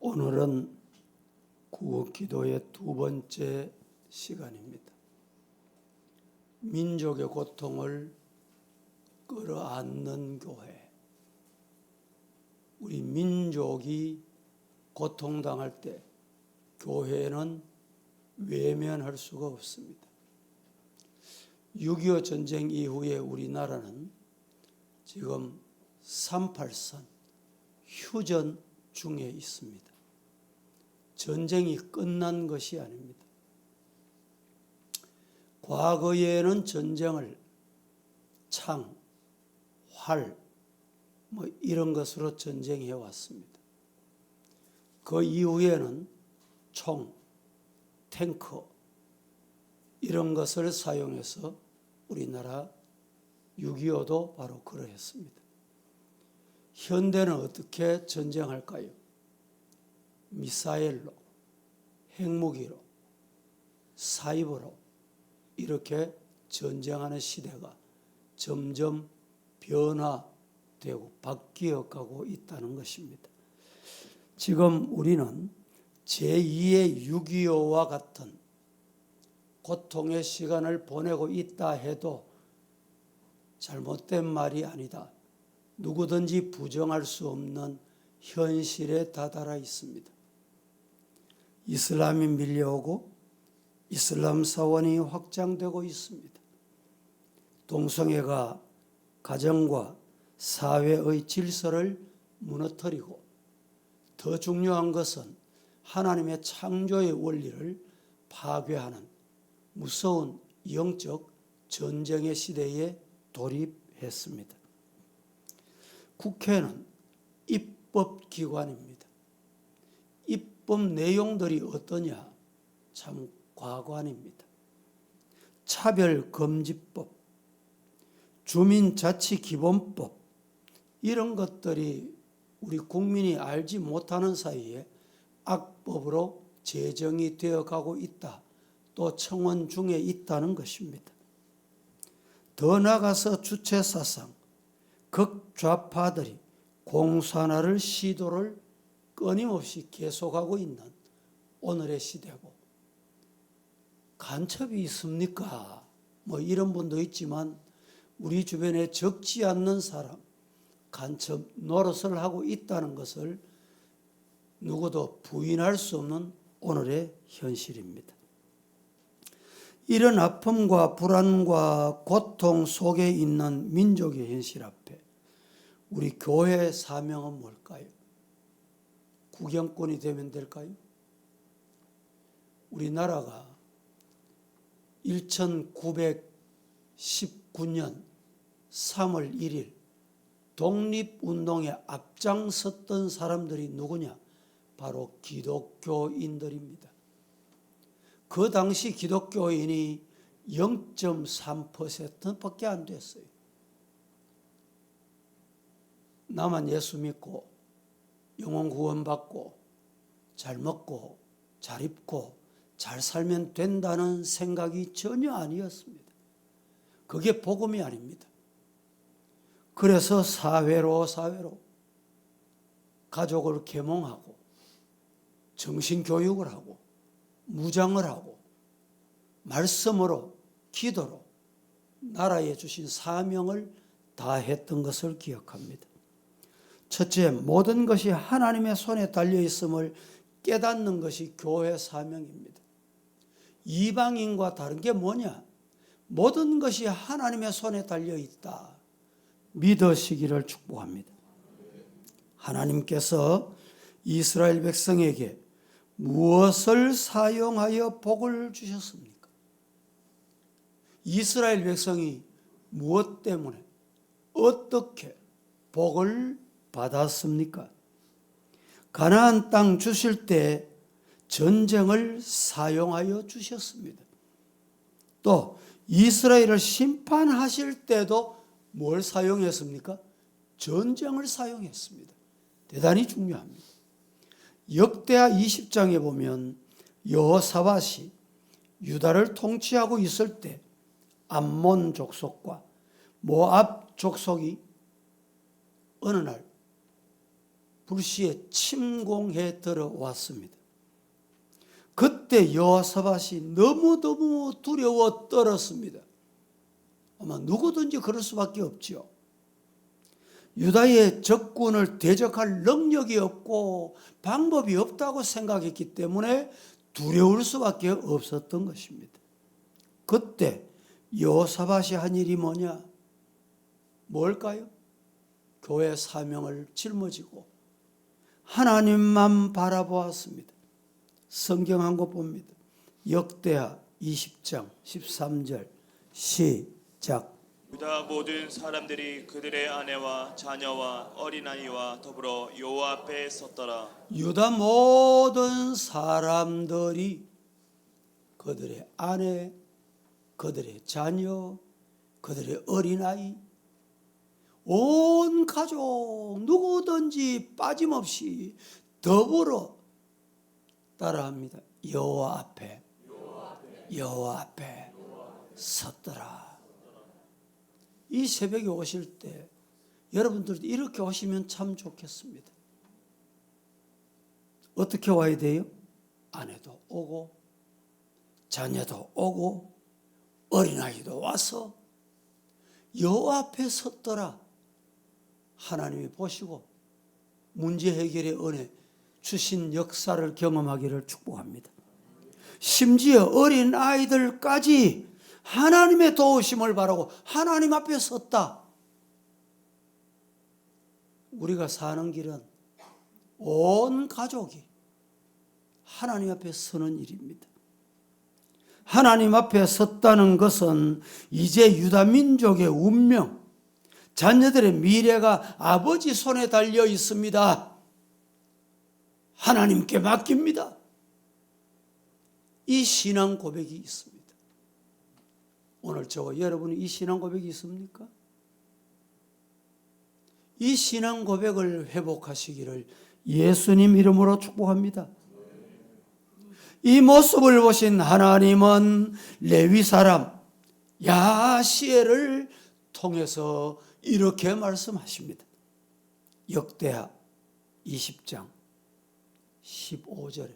오늘은 구호기도의 두 번째 시간입니다. 민족의 고통을 끌어안는 교회. 우리 민족이 고통당할 때 교회는 외면할 수가 없습니다. 6.25 전쟁 이후에 우리나라는 지금 38선 휴전 중에 있습니다. 전쟁이 끝난 것이 아닙니다. 과거에는 전쟁을 창, 활, 이런 것으로 전쟁해 왔습니다. 그 이후에는 총, 탱커 이런 것을 사용해서 우리나라 6.25도 바로 그러했습니다. 현대는 어떻게 전쟁할까요? 미사일로, 핵무기로, 사이버로 이렇게 전쟁하는 시대가 점점 변화되고 바뀌어가고 있다는 것입니다. 지금 우리는 제2의 6.25와 같은 고통의 시간을 보내고 있다 해도 잘못된 말이 아니다. 누구든지 부정할 수 없는 현실에 다다라 있습니다. 이슬람이 밀려오고 이슬람 사원이 확장되고 있습니다. 동성애가 가정과 사회의 질서를 무너뜨리고 더 중요한 것은 하나님의 창조의 원리를 파괴하는 무서운 영적 전쟁의 시대에 돌입했습니다. 국회는 입법기관입니다. 입법 내용들이 어떠냐? 참 과관입니다. 차별금지법, 주민자치기본법 이런 것들이 우리 국민이 알지 못하는 사이에 악법으로 제정이 되어가고 있다. 또 청원 중에 있다는 것입니다. 더 나아가서 주체사상, 극좌파들이 공산화를 시도를 끊임없이 계속하고 있는 오늘의 시대고, 간첩이 있습니까? 이런 분도 있지만 우리 주변에 적지 않는 사람, 간첩 노릇을 하고 있다는 것을 누구도 부인할 수 없는 오늘의 현실입니다. 이런 아픔과 불안과 고통 속에 있는 민족의 현실 앞에 우리 교회의 사명은 뭘까요? 구경꾼이 되면 될까요? 우리나라가 1919년 3월 1일 독립운동에 앞장섰던 사람들이 누구냐? 바로 기독교인들입니다. 그 당시 기독교인이 0.3%밖에 안 됐어요. 나만 예수 믿고 영혼 구원받고 잘 먹고 잘 입고 잘 살면 된다는 생각이 전혀 아니었습니다. 그게 복음이 아닙니다. 그래서 사회로 가족을 계몽하고 정신교육을 하고 무장을 하고 말씀으로 기도로 나라에 주신 사명을 다했던 것을 기억합니다. 첫째, 모든 것이 하나님의 손에 달려있음을 깨닫는 것이 교회 사명입니다. 이방인과 다른 게 뭐냐? 모든 것이 하나님의 손에 달려있다. 믿으시기를 축복합니다. 하나님께서 이스라엘 백성에게 무엇을 사용하여 복을 주셨습니까? 이스라엘 백성이 무엇 때문에 어떻게 복을 받았습니까? 가나안 땅 주실 때 전쟁을 사용하여 주셨습니다. 또 이스라엘을 심판하실 때도 뭘 사용했습니까? 전쟁을 사용했습니다. 대단히 중요합니다. 역대하 20장에 보면 여호사밧이 유다를 통치하고 있을 때 암몬 족속과 모압 족속이 어느 날 불시에 침공해 들어왔습니다. 그때 여호사밧이 너무너무 두려워 떨었습니다. 아마 누구든지 그럴 수밖에 없죠. 유다의 적군을 대적할 능력이 없고 방법이 없다고 생각했기 때문에 두려울 수밖에 없었던 것입니다. 그때 여호사밧이 한 일이 뭐냐? 뭘까요? 교회 사명을 짊어지고 하나님만 바라보았습니다. 성경 한 곳 봅니다. 역대하 20장 13절 시작. 유다 모든 사람들이 그들의 아내와 자녀와 어린아이와 더불어 여호와 앞에 섰더라. 유다 모든 사람들이 그들의 아내, 그들의 자녀, 그들의 어린아이, 온 가족 누구든지 빠짐없이 더불어 따라합니다. 여호와 앞에 섰더라. 이 새벽에 오실 때 여러분들도 이렇게 오시면 참 좋겠습니다. 어떻게 와야 돼요? 아내도 오고 자녀도 오고 어린아이도 와서 여호와 앞에 섰더라. 하나님이 보시고 문제 해결의 은혜 주신 역사를 경험하기를 축복합니다. 심지어 어린 아이들까지 하나님의 도우심을 바라고 하나님 앞에 섰다. 우리가 사는 길은 온 가족이 하나님 앞에 서는 일입니다. 하나님 앞에 섰다는 것은 이제 유다 민족의 운명, 자녀들의 미래가 아버지 손에 달려 있습니다. 하나님께 맡깁니다. 이 신앙 고백이 있습니다. 오늘 저와 여러분이 이 신앙 고백이 있습니까? 이 신앙 고백을 회복하시기를 예수님 이름으로 축복합니다. 이 모습을 보신 하나님은 레위 사람 야시엘을 통해서 이렇게 말씀하십니다. 역대하 20장 15절에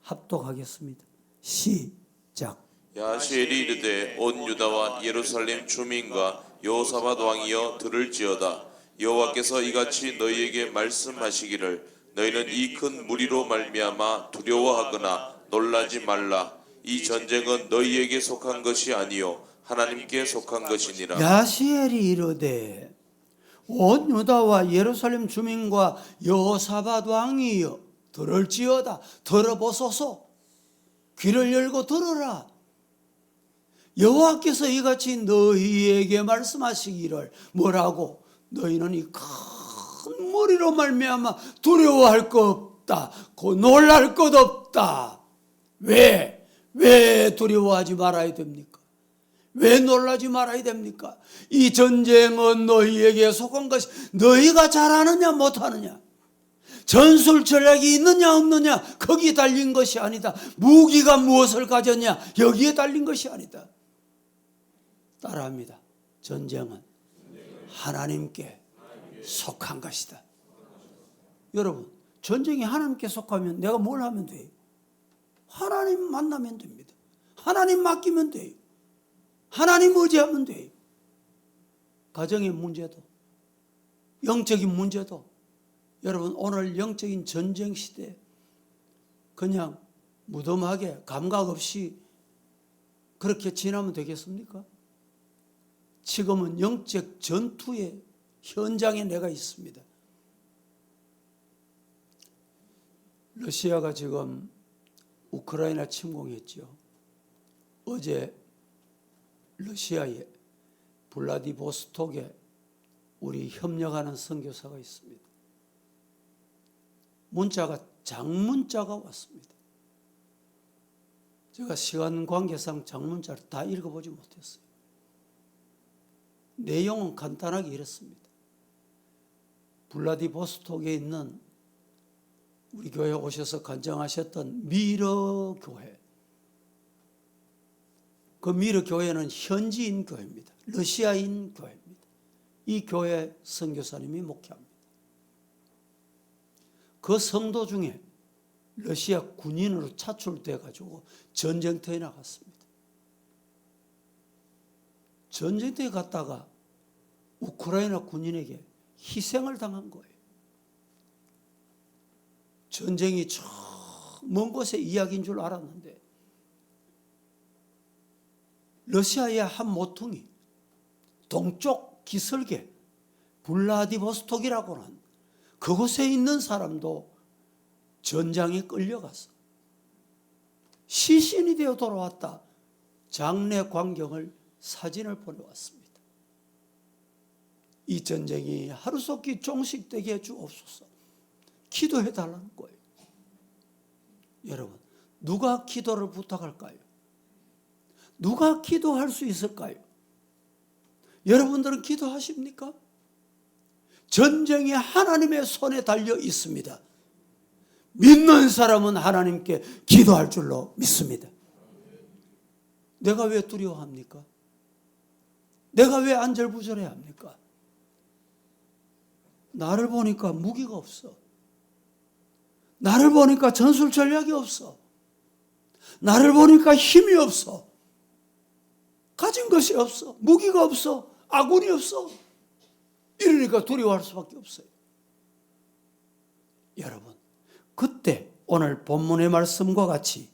합독하겠습니다. 시작. 야시엘이 이르되 온 유다와 예루살렘 주민과 여호사밧 왕이여 들을지어다. 여호와께서 이같이 너희에게 말씀하시기를 너희는 이 큰 무리로 말미암아 두려워하거나 놀라지 말라. 이 전쟁은 너희에게 속한 것이 아니요 하나님께 속한 것이니라. 야시엘이 이르되 온 유다와 예루살렘 주민과 여호사밧 왕이여 들을지어다. 들어보소서. 귀를 열고 들으라. 여호와께서 이같이 너희에게 말씀하시기를 뭐라고? 너희는 이 큰 무리로 말미암아 두려워할 것 없다. 곧 놀랄 것 없다. 왜 두려워하지 말아야 됩니까? 왜 놀라지 말아야 됩니까? 이 전쟁은 너희에게 속한 것이 너희가 잘하느냐 못하느냐, 전술 전략이 있느냐 없느냐 거기에 달린 것이 아니다. 무기가 무엇을 가졌냐 여기에 달린 것이 아니다. 따라합니다. 전쟁은 하나님께 속한 것이다. 여러분, 전쟁이 하나님께 속하면 내가 뭘 하면 돼요? 하나님 만나면 됩니다. 하나님 맡기면 돼요. 하나님 의지하면 돼요. 가정의 문제도, 영적인 문제도, 여러분 오늘 영적인 전쟁 시대 그냥 무덤하게 감각 없이 그렇게 지나면 되겠습니까? 지금은 영적 전투의 현장에 내가 있습니다. 러시아가 지금 우크라이나 침공했죠. 어제 러시아의 블라디보스톡에 우리 협력하는 선교사가 있습니다. 문자가 장문자가 왔습니다. 제가 시간 관계상 장문자를 다 읽어보지 못했어요. 내용은 간단하게 이렇습니다. 블라디보스톡에 있는 우리 교회에 오셔서 간증하셨던 미러 교회, 그 미러 교회는 현지인 교회입니다. 러시아인 교회입니다. 이 교회 선교사님이 목회합니다. 그 성도 중에 러시아 군인으로 차출돼 가지고 전쟁터에 나갔습니다. 전쟁터에 갔다가 우크라이나 군인에게 희생을 당한 거예요. 전쟁이 저 먼 곳의 이야기인 줄 알았는데 러시아의 한 모퉁이 동쪽 기슭에 블라디보스톡이라고 하는 그곳에 있는 사람도 전장에 끌려가서 시신이 되어 돌아왔다. 장례 광경을 사진을 보내왔습니다. 이 전쟁이 하루속히 종식되게 해주옵소서. 기도해 달라는 거예요. 여러분, 누가 기도를 부탁할까요? 누가 기도할 수 있을까요? 여러분들은 기도하십니까? 전쟁이 하나님의 손에 달려 있습니다. 믿는 사람은 하나님께 기도할 줄로 믿습니다. 내가 왜 두려워합니까? 내가 왜 안절부절해야 합니까? 나를 보니까 무기가 없어. 나를 보니까 전술 전략이 없어. 나를 보니까 힘이 없어. 가진 것이 없어. 무기가 없어. 아군이 없어. 이러니까 두려워할 수밖에 없어요. 여러분, 그때 오늘 본문의 말씀과 같이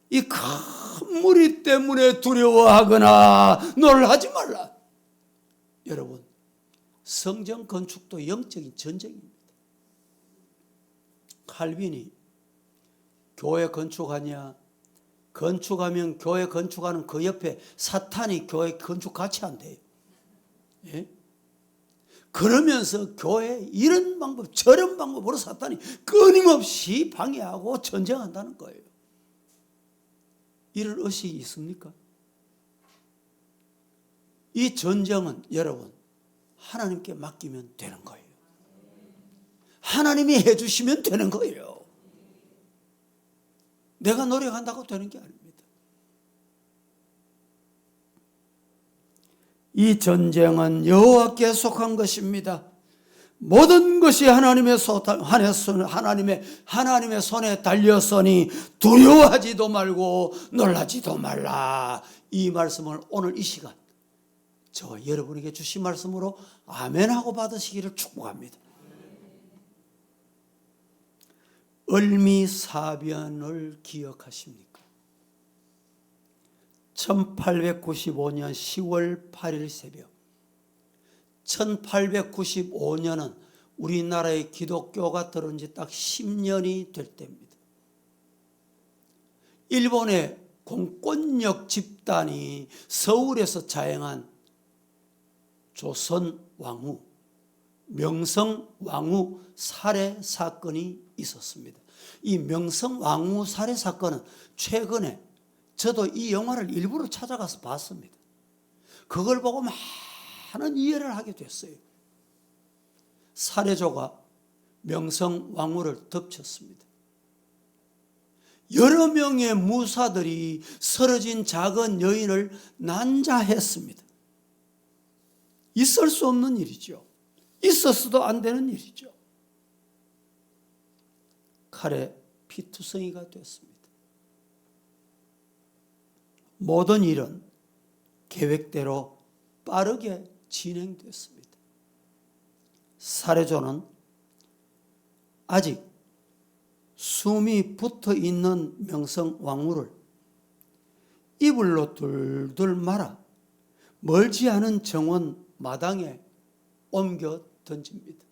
이 큰 무리 때문에 두려워하거나 놀라지 말라. 여러분, 성전 건축도 영적인 전쟁입니다. 칼빈이 교회 건축하냐? 건축하면 교회 건축하는 그 옆에 사탄이 교회 건축 같이 한대요. 예? 그러면서 교회 이런 방법 저런 방법으로 사탄이 끊임없이 방해하고 전쟁한다는 거예요. 이럴 의식이 있습니까? 이 전쟁은 여러분 하나님께 맡기면 되는 거예요. 하나님이 해주시면 되는 거예요. 내가 노력한다고 되는 게 아닙니다. 이 전쟁은 여호와께 속한 것입니다. 모든 것이 하나님의 손에 달렸으니 두려워하지도 말고 놀라지도 말라. 이 말씀을 오늘 이 시간 저와 여러분에게 주신 말씀으로 아멘하고 받으시기를 축복합니다. 을미사변을 기억하십니까? 1895년 10월 8일 새벽, 1895년은 우리나라의 기독교가 들어온 지 딱 10년이 될 때입니다. 일본의 공권력 집단이 서울에서 자행한 조선 왕후, 명성 왕후 살해 사건이 있었습니다. 이 명성 왕후 살해 사건은 최근에 저도 이 영화를 일부러 찾아가서 봤습니다. 그걸 보고 많은 이해를 하게 됐어요. 살해조가 명성 왕후를 덮쳤습니다. 여러 명의 무사들이 쓰러진 작은 여인을 난자했습니다. 있을 수 없는 일이죠. 있었어도 안 되는 일이죠. 칼에 피투성이가 됐습니다. 모든 일은 계획대로 빠르게 진행됐습니다. 살해조는 아직 숨이 붙어 있는 명성 왕후를 이불로 둘둘 말아 멀지 않은 정원 마당에 옮겨 던집니다.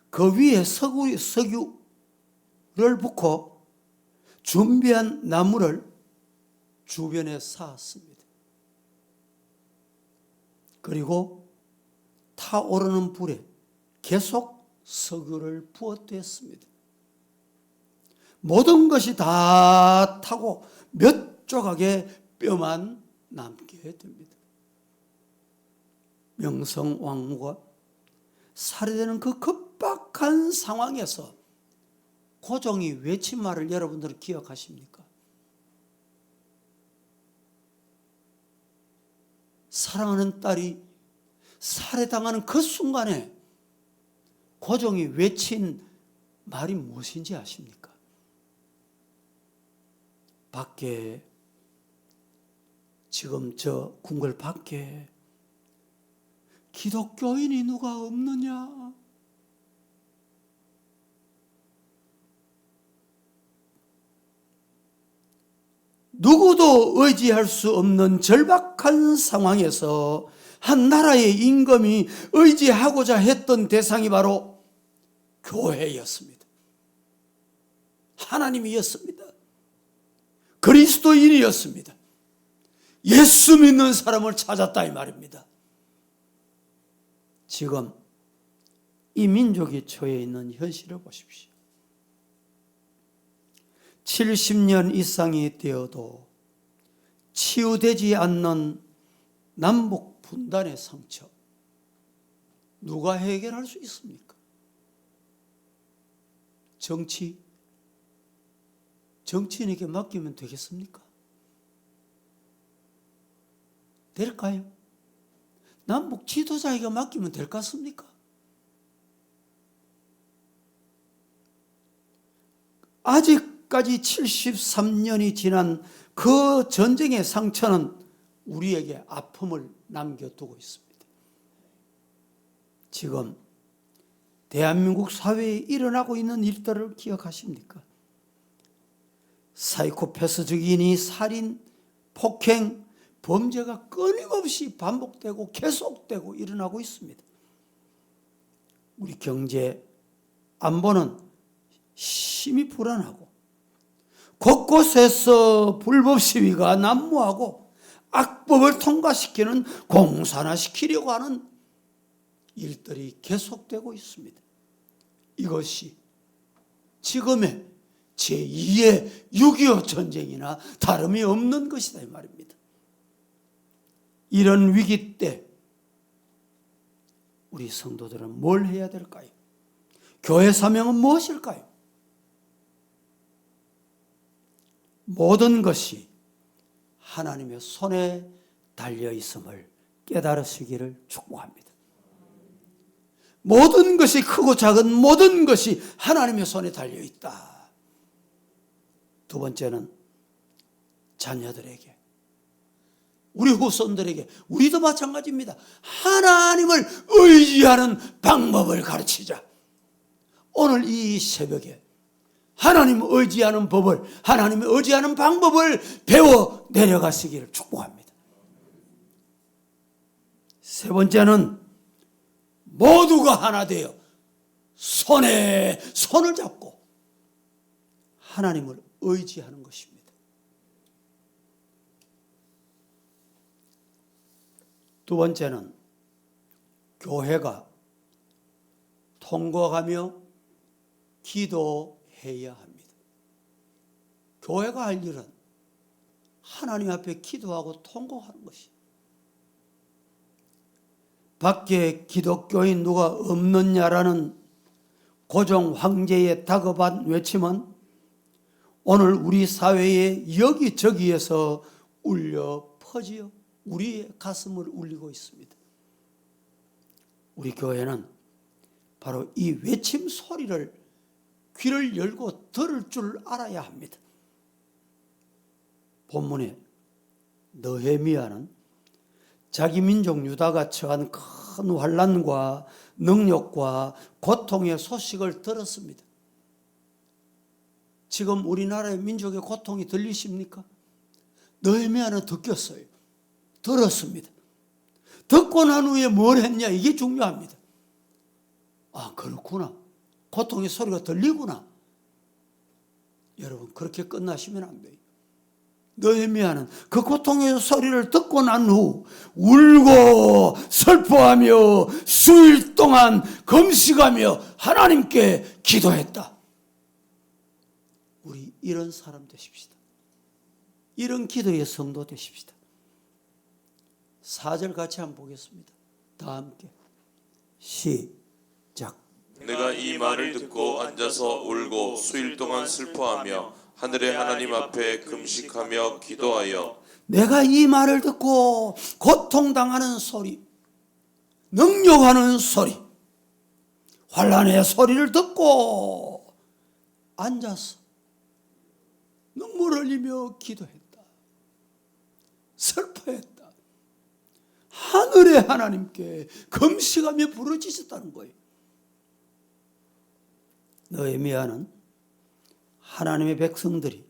그 위에 석유를 붓고 준비한 나무를 주변에 쌓았습니다. 그리고 타오르는 불에 계속 석유를 부어댔습니다. 모든 것이 다 타고 몇 조각의 뼈만 남게 됩니다. 명성 왕후가 살해되는 그 급박한 상황에서 고종이 외친 말을 여러분들은 기억하십니까? 사랑하는 딸이 살해당하는 그 순간에 고종이 외친 말이 무엇인지 아십니까? 밖에, 지금 저 궁궐 밖에 기독교인이 누가 없느냐? 누구도 의지할 수 없는 절박한 상황에서 한 나라의 임금이 의지하고자 했던 대상이 바로 교회였습니다. 하나님이었습니다. 그리스도인이었습니다. 예수 믿는 사람을 찾았다 이 말입니다. 지금 이 민족이 처해 있는 현실을 보십시오. 70년 이상이 되어도 치유되지 않는 남북 분단의 상처, 누가 해결할 수 있습니까? 정치인에게 맡기면 되겠습니까? 될까요? 남북 지도자에게 맡기면 될 것 같습니까? 아직까지 73년이 지난 그 전쟁의 상처는 우리에게 아픔을 남겨두고 있습니다. 지금 대한민국 사회에 일어나고 있는 일들을 기억하십니까? 사이코패스 증인이 살인, 폭행, 범죄가 끊임없이 반복되고 계속되고 일어나고 있습니다. 우리 경제 안보는 심히 불안하고 곳곳에서 불법 시위가 난무하고 악법을 통과시키는 공산화시키려고 하는 일들이 계속되고 있습니다. 이것이 지금의 제2의 6.25 전쟁이나 다름이 없는 것이다 이 말입니다. 이런 위기 때 우리 성도들은 뭘 해야 될까요? 교회 사명은 무엇일까요? 모든 것이 하나님의 손에 달려 있음을 깨달으시기를 축복합니다. 모든 것이 크고 작은 모든 것이 하나님의 손에 달려 있다. 두 번째는 자녀들에게, 우리 후손들에게, 우리도 마찬가지입니다. 하나님을 의지하는 방법을 가르치자. 오늘 이 새벽에 하나님을 의지하는 법을, 하나님을 의지하는 방법을 배워 내려가시기를 축복합니다. 세 번째는 모두가 하나 되어 손에 손을 잡고 하나님을 의지하는 것입니다. 두 번째는 교회가 통곡하며 기도해야 합니다. 교회가 할 일은 하나님 앞에 기도하고 통곡하는 것이. 밖에 기독교인 누가 없느냐라는 고종 황제의 다급한 외침은 오늘 우리 사회의 여기저기에서 울려 퍼지어 우리의 가슴을 울리고 있습니다. 우리 교회는 바로 이 외침 소리를 귀를 열고 들을 줄 알아야 합니다. 본문에 느헤미야는 자기 민족 유다가 처한 큰 환난과 능력과 고통의 소식을 들었습니다. 지금 우리나라의 민족의 고통이 들리십니까? 느헤미야는 듣겠어요. 들었습니다. 듣고 난 후에 뭘 했냐, 이게 중요합니다. 아, 그렇구나. 고통의 소리가 들리구나. 여러분, 그렇게 끝나시면 안 돼요. 느헤미야는 그 고통의 소리를 듣고 난 후 울고 슬퍼하며 수일 동안 금식하며 하나님께 기도했다. 우리 이런 사람 되십시다. 이런 기도의 성도 되십시다. 4절 같이 한번 보겠습니다. 다 함께 시작. 내가 이 말을 듣고 앉아서 울고 수일 동안 슬퍼하며 하늘의 하나님 앞에 금식하며 기도하여. 내가 이 말을 듣고 고통당하는 소리, 능욕하는 소리, 환란의 소리를 듣고 앉아서 눈물 흘리며 기도했다. 슬퍼했다. 하늘의 하나님께 금식하며 부르짖었다는 거예요. 느헤미야는 하나님의 백성들이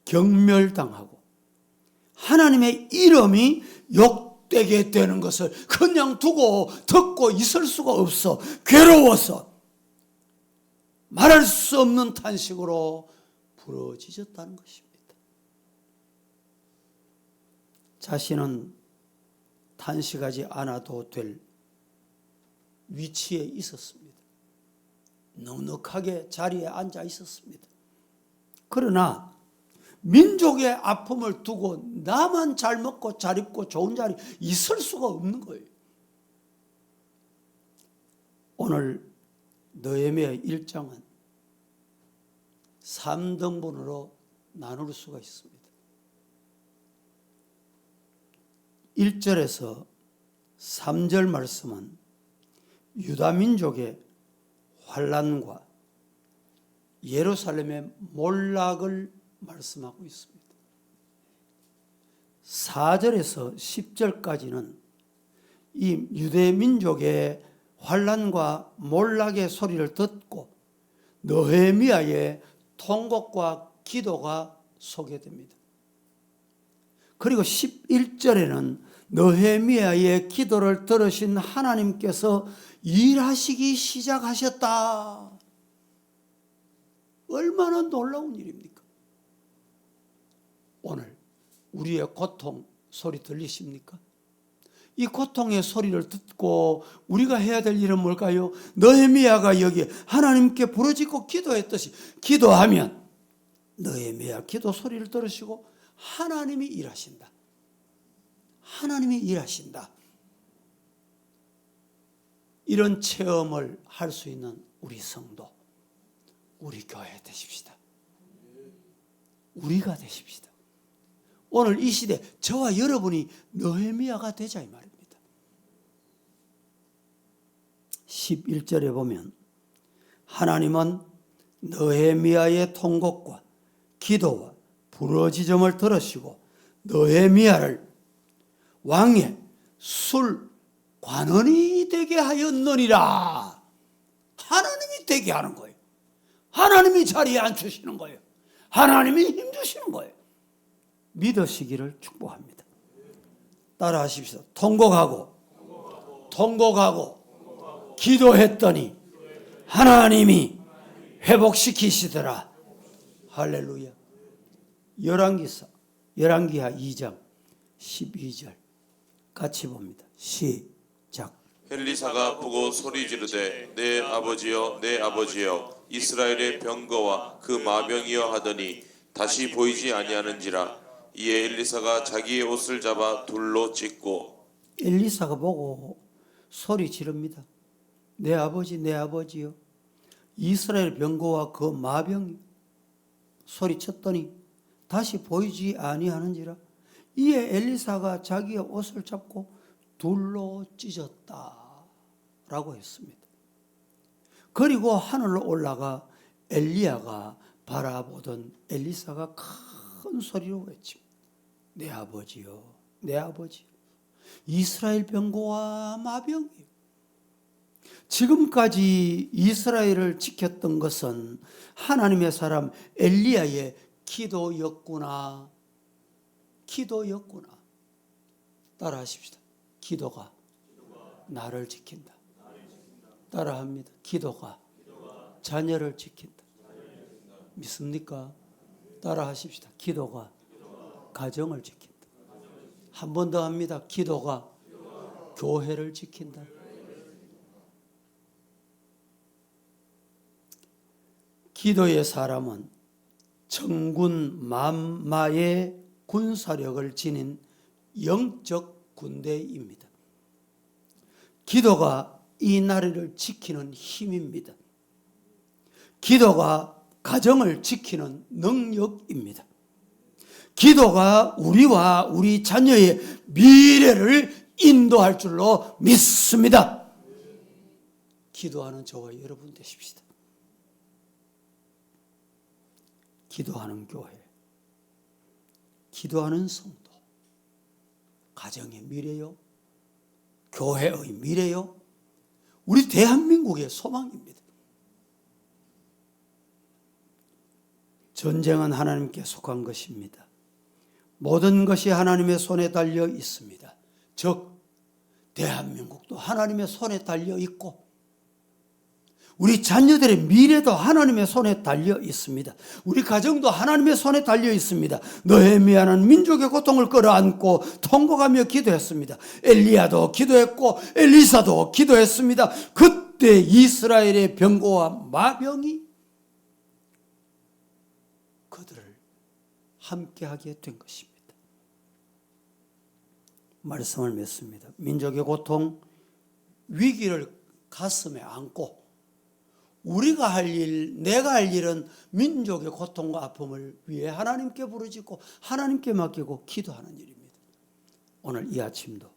경멸당하고 하나님의 이름이 욕되게 되는 것을 그냥 두고 듣고 있을 수가 없어 괴로워서 말할 수 없는 탄식으로 부르짖었다는 것입니다. 자신은 탄식하지 않아도 될 위치에 있었습니다. 넉넉하게 자리에 앉아 있었습니다. 그러나 민족의 아픔을 두고 나만 잘 먹고 잘 입고 좋은 자리에 있을 수가 없는 거예요. 오늘 느헤미야 1장은 3등분으로 나눌 수가 있습니다. 1절에서 3절 말씀은 유다 민족의 환란과 예루살렘의 몰락을 말씀하고 있습니다. 4절에서 10절까지는 이 유대 민족의 환란과 몰락의 소리를 듣고 느헤미야의 통곡과 기도가 소개됩니다. 그리고 11절에는 느헤미야의 기도를 들으신 하나님께서 일하시기 시작하셨다. 얼마나 놀라운 일입니까? 오늘 우리의 고통 소리 들리십니까? 이 고통의 소리를 듣고 우리가 해야 될 일은 뭘까요? 느헤미야가 여기 하나님께 부르짖고 기도했듯이 기도하면 느헤미야 기도 소리를 들으시고 하나님이 일하신다. 하나님이 일하신다. 이런 체험을 할 수 있는 우리 성도, 우리 교회 되십시다. 우리가 되십시다. 오늘 이 시대 저와 여러분이 느헤미야가 되자 이 말입니다. 11절에 보면 하나님은 느헤미야의 통곡과 기도와 부르짖음을 들으시고 느헤미야를 왕의 술 관원이 되게 하였느니라. 하나님이 되게 하는 거예요. 하나님이 자리에 앉히시는 거예요. 하나님이 힘주시는 거예요. 믿으시기를 축복합니다. 따라 하십시오. 통곡하고 기도했더니 하나님이 회복시키시더라. 할렐루야. 열왕기하 2장 12절 같이 봅니다. 시작. 엘리사가 보고 소리 지르되 내 아버지여 내 아버지여 이스라엘의 병거와 그 마병이여 하더니 다시 보이지 아니하는지라. 이에 엘리사가 자기의 옷을 잡아 둘로 찢고. 엘리사가 보고 소리 지릅니다. 내 아버지 내 아버지여 이스라엘 병거와 그 마병이 소리쳤더니 다시 보이지 아니하는지라. 이에 엘리사가 자기의 옷을 잡고 둘로 찢었다라고 했습니다. 그리고 하늘로 올라가 엘리야가 바라보던 엘리사가 큰 소리로 외칩니다. 내 아버지요 내 아버지요 이스라엘 병거와 마병이요. 지금까지 이스라엘을 지켰던 것은 하나님의 사람 엘리야의 기도였구나. 따라 하십시다. 기도가 나를 지킨다. 따라합니다. 기도가 자녀를 지킨다. 믿습니까? 따라 하십시다. 기도가 가정을 지킨다. 한 번 더 합니다. 기도가 교회를 지킨다. 기도의 사람은 천군 만마의 군사력을 지닌 영적 군대입니다. 기도가 이 나라를 지키는 힘입니다. 기도가 가정을 지키는 능력입니다. 기도가 우리와 우리 자녀의 미래를 인도할 줄로 믿습니다. 기도하는 저와 여러분 되십시다. 기도하는 교회, 기도하는 성도, 가정의 미래요, 교회의 미래요, 우리 대한민국의 소망입니다. 전쟁은 하나님께 속한 것입니다. 모든 것이 하나님의 손에 달려 있습니다. 즉 대한민국도 하나님의 손에 달려 있고 우리 자녀들의 미래도 하나님의 손에 달려 있습니다. 우리 가정도 하나님의 손에 달려 있습니다. 느헤미야는 민족의 고통을 끌어안고 통곡하며 기도했습니다. 엘리야도 기도했고 엘리사도 기도했습니다. 그때 이스라엘의 병고와 마병이 그들을 함께하게 된 것입니다. 말씀을 맺습니다. 민족의 고통, 위기를 가슴에 안고 우리가 할 일, 내가 할 일은 민족의 고통과 아픔을 위해 하나님께 부르짖고 하나님께 맡기고 기도하는 일입니다. 오늘 이 아침도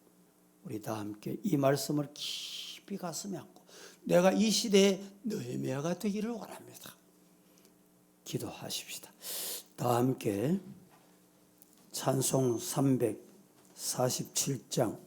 우리 다 함께 이 말씀을 깊이 가슴에 안고 내가 이 시대에 느헤미야가 되기를 원합니다. 기도하십시다. 다 함께 찬송 347장